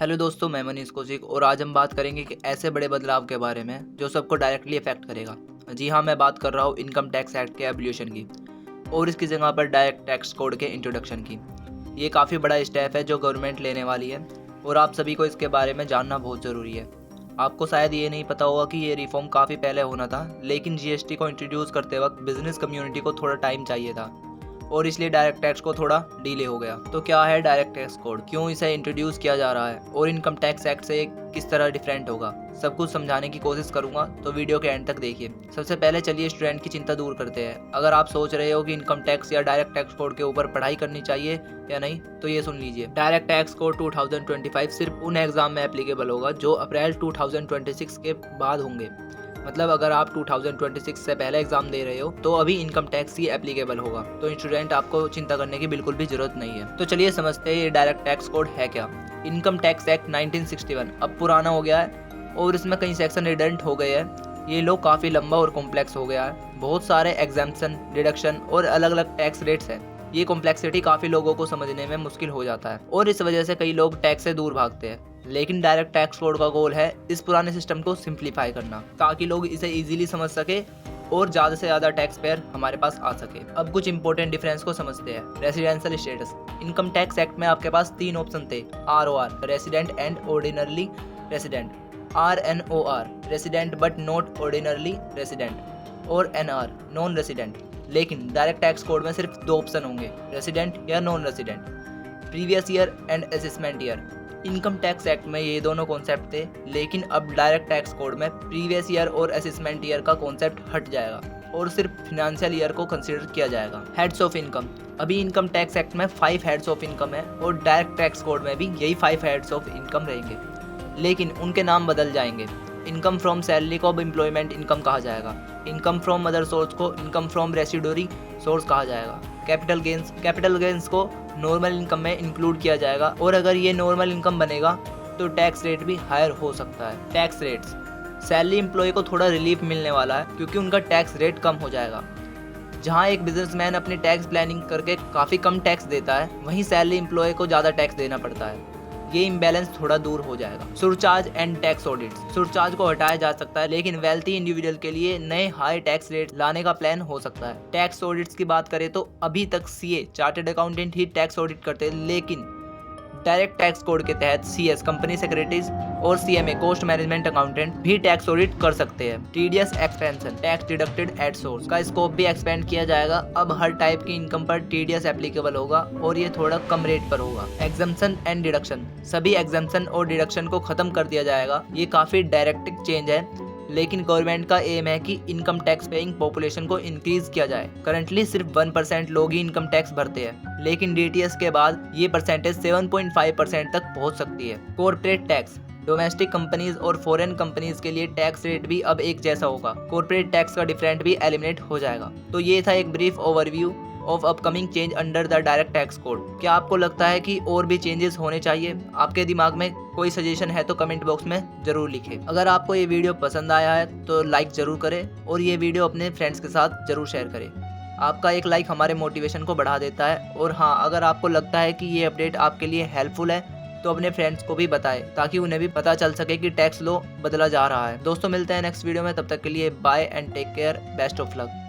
Hello दोस्तों, मैं मनीष कौशिक और आज हम बात करेंगे कि ऐसे बड़े बदलाव के बारे में जो सबको डायरेक्टली इफेक्ट करेगा। जी हाँ, मैं बात कर रहा हूँ इनकम टैक्स एक्ट के एवोल्यूशन की और इसकी जगह पर डायरेक्ट टैक्स कोड के इंट्रोडक्शन की। ये काफ़ी बड़ा स्टेप है जो गवर्नमेंट लेने वाली है और आप सभी को इसके बारे में जानना बहुत ज़रूरी है। आपको शायद ये नहीं पता होगा कि ये रिफॉर्म काफ़ी पहले होना था, लेकिन जीएसटी को इंट्रोड्यूस करते वक्त बिजनेस कम्युनिटी को थोड़ा टाइम चाहिए था और इसलिए डायरेक्ट टैक्स को थोड़ा डिले हो गया। तो क्या है डायरेक्ट टैक्स कोड, क्यों इसे इंट्रोड्यूस किया जा रहा है और इनकम टैक्स एक्ट से किस तरह डिफरेंट होगा, सब कुछ समझाने की कोशिश करूंगा, तो वीडियो के एंड तक देखिए। सबसे पहले चलिए स्टूडेंट की चिंता दूर करते हैं। अगर आप सोच रहे हो कि इनकम टैक्स या डायरेक्ट टैक्स कोड के ऊपर पढ़ाई करनी चाहिए या नहीं, तो ये सुन लीजिए। डायरेक्ट टैक्स कोड 2025 सिर्फ उन एग्जाम में एप्लीकेबल होगा जो अप्रैल 2026 के बाद होंगे। मतलब अगर आप 2026 से पहले एग्जाम दे रहे हो तो अभी इनकम टैक्स ही एप्लीकेबल होगा, तो स्टूडेंट आपको चिंता करने की बिल्कुल भी जरूरत नहीं है। तो चलिए समझते हैं ये डायरेक्ट टैक्स कोड है क्या। इनकम टैक्स एक्ट 1961 अब पुराना हो गया है और इसमें कई सेक्शन रिडंडेंट हो गए हैं। ये लो काफ़ी लंबा और कॉम्प्लेक्स हो गया है। बहुत सारे एग्जाम्पशन, डिडक्शन और अलग अलग टैक्स रेट्स हैं। ये कॉम्प्लेक्सिटी काफ़ी लोगों को समझने में मुश्किल हो जाता है और इस वजह से कई लोग टैक्स से दूर भागते हैं। लेकिन डायरेक्ट टैक्स कोड का गोल है इस पुराने सिस्टम को सिंप्लीफाई करना, ताकि लोग इसे इजीली समझ सके और ज़्यादा से ज़्यादा टैक्स पेयर हमारे पास आ सके। अब कुछ इंपॉर्टेंट डिफरेंस को समझते हैं। Residential status. Income tax act में आपके पास 3 ऑप्शन थे। ROR resident and ordinarily resident, RNOR resident but not ordinarily resident और NR नॉन रेसिडेंट। लेकिन डायरेक्ट टैक्स कोड में सिर्फ 2 ऑप्शन होंगे, रेसिडेंट या non resident. Previous year and assessment year. Income tax act में ये दोनों कॉन्सेप्ट थे, लेकिन अब डायरेक्ट टैक्स कोड में प्रीवियस ईयर और असेसमेंट ईयर का कॉन्सेप्ट हट जाएगा और सिर्फ फिनेंशियल ईयर को कंसीडर किया जाएगा। Heads of income. अभी इनकम टैक्स एक्ट में 5 हेड्स ऑफ इनकम है और डायरेक्ट टैक्स कोड में भी यही 5 हेड्स ऑफ इनकम रहेंगे, लेकिन उनके नाम बदल जाएंगे। इनकम फ्रॉम सैलरी को अब एम्प्लॉयमेंट इनकम कहा जाएगा। इनकम फ्रॉम अदर सोर्स को इनकम फ्रॉम रेसिडोरी सोर्स कहा जाएगा। कैपिटल गेंस को नॉर्मल इनकम में इंक्लूड किया जाएगा और अगर ये नॉर्मल इनकम बनेगा तो टैक्स रेट भी हायर हो सकता है। Tax rates. सैलरी एम्प्लॉय को थोड़ा रिलीफ मिलने वाला है क्योंकि उनका टैक्स रेट कम हो जाएगा। जहां एक बिजनेसमैन अपनी टैक्स प्लानिंग करके काफ़ी कम टैक्स देता है, वहीं सैलरी एम्प्लॉय को ज़्यादा टैक्स देना पड़ता है। ये इम्बैलेंस थोड़ा दूर हो जाएगा। सुरचार्ज एंड टैक्स ऑडिट्स। सुरचार्ज को हटाया जा सकता है, लेकिन वेल्थी इंडिविजुअल के लिए नए हाई टैक्स रेट लाने का प्लान हो सकता है। टैक्स ऑडिट्स की बात करें तो अभी तक CA चार्टर्ड अकाउंटेंट ही टैक्स ऑडिट करते हैं, लेकिन डायरेक्ट टैक्स कोड के तहत CS कंपनी सेक्रेटरीज और CMA कॉस्ट मैनेजमेंट अकाउंटेंट भी टैक्स ऑडिट कर सकते हैं। TDS expansion, tax deducted at source का स्कोप भी एक्सपेंड किया जाएगा। अब हर टाइप की इनकम पर TDS एप्लीकेबल होगा और ये थोड़ा कम रेट पर होगा। Exemption and deduction. सभी एग्जम्पशन और डिडक्शन को खत्म कर दिया जाएगा। ये काफी डायरेक्ट चेंज है, लेकिन गवर्नमेंट का एम है कि इनकम टैक्स पेइंग पॉपुलेशन को इंक्रीज किया जाए। करंटली सिर्फ 1% लोग ही इनकम टैक्स भरते हैं, लेकिन DTS के बाद ये परसेंटेज 7.5% तक पहुंच सकती है। Corporate tax. डोमेस्टिक कंपनीज और फॉरेन कंपनीज के लिए टैक्स रेट भी अब एक जैसा होगा। कॉर्पोरेट टैक्स का डिफरेंट भी एलिमिनेट हो जाएगा। तो ये था एक brief overview of upcoming change under the direct tax code. क्या आपको लगता है कि और भी चेंजेस होने चाहिए? आपके दिमाग में कोई सजेशन है तो कमेंट बॉक्स में जरूर लिखें। अगर आपको ये वीडियो पसंद आया है तो लाइक जरूर करें और ये वीडियो अपने फ्रेंड्स के साथ जरूर शेयर करें। आपका एक लाइक हमारे मोटिवेशन को बढ़ा देता है। और हाँ, अगर आपको लगता है कि ये अपडेट आपके लिए हेल्पफुल है तो अपने फ्रेंड्स को भी बताएं, ताकि उन्हें भी पता चल सके कि टैक्स लॉ बदला जा रहा है। दोस्तों, मिलते हैं नेक्स्ट वीडियो में। तब तक के लिए bye and take care. Best of luck.